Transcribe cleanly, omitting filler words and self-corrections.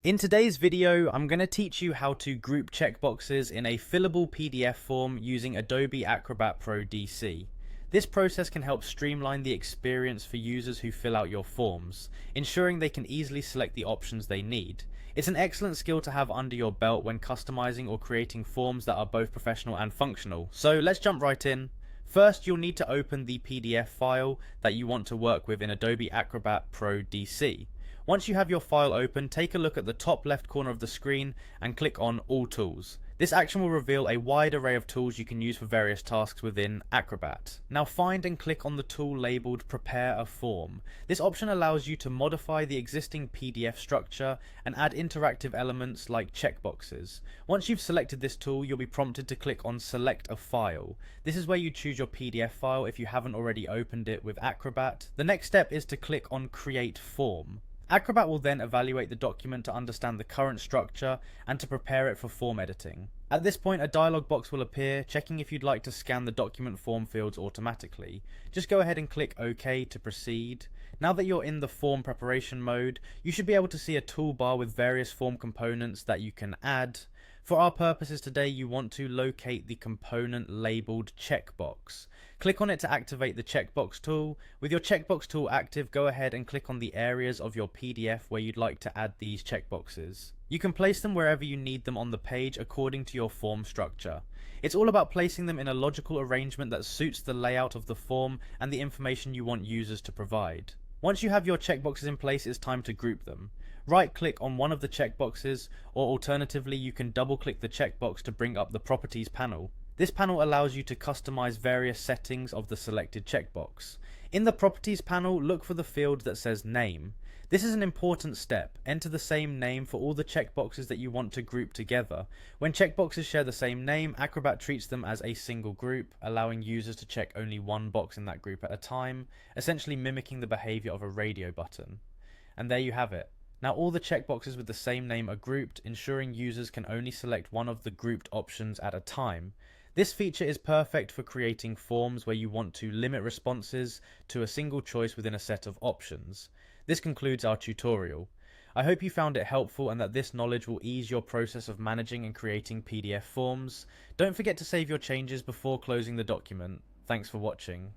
In today's video, I'm going to teach you how to group checkboxes in a fillable PDF form using Adobe Acrobat Pro DC. This process can help streamline the experience for users who fill out your forms, ensuring they can easily select the options they need. It's an excellent skill to have under your belt when customizing or creating forms that are both professional and functional. So let's jump right in. First, you'll need to open the PDF file that you want to work with in Adobe Acrobat Pro DC. Once you have your file open, take a look at the top left corner of the screen and click on All Tools. This action will reveal a wide array of tools you can use for various tasks within Acrobat. Now find and click on the tool labelled Prepare a Form. This option allows you to modify the existing PDF structure and add interactive elements like checkboxes. Once you've selected this tool, you'll be prompted to click on Select a File. This is where you choose your PDF file if you haven't already opened it with Acrobat. The next step is to click on Create Form. Acrobat will then evaluate the document to understand the current structure and to prepare it for form editing. At this point, a dialog box will appear, checking if you'd like to scan the document form fields automatically. Just go ahead and click OK to proceed. Now that you're in the form preparation mode, you should be able to see a toolbar with various form components that you can add. For our purposes today, you want to locate the component labeled checkbox. Click on it to activate the checkbox tool. With your checkbox tool active, go ahead and click on the areas of your PDF where you'd like to add these checkboxes. You can place them wherever you need them on the page according to your form structure. It's all about placing them in a logical arrangement that suits the layout of the form and the information you want users to provide. Once you have your checkboxes in place, it's time to group them. Right click on one of the checkboxes, or alternatively you can double click the checkbox to bring up the Properties panel. This panel allows you to customize various settings of the selected checkbox. In the Properties panel, look for the field that says Name. This is an important step. Enter the same name for all the checkboxes that you want to group together. When checkboxes share the same name, Acrobat treats them as a single group, allowing users to check only one box in that group at a time, essentially mimicking the behavior of a radio button. And there you have it. Now all the checkboxes with the same name are grouped, ensuring users can only select one of the grouped options at a time. This feature is perfect for creating forms where you want to limit responses to a single choice within a set of options. This concludes our tutorial. I hope you found it helpful and that this knowledge will ease your process of managing and creating PDF forms. Don't forget to save your changes before closing the document. Thanks for watching.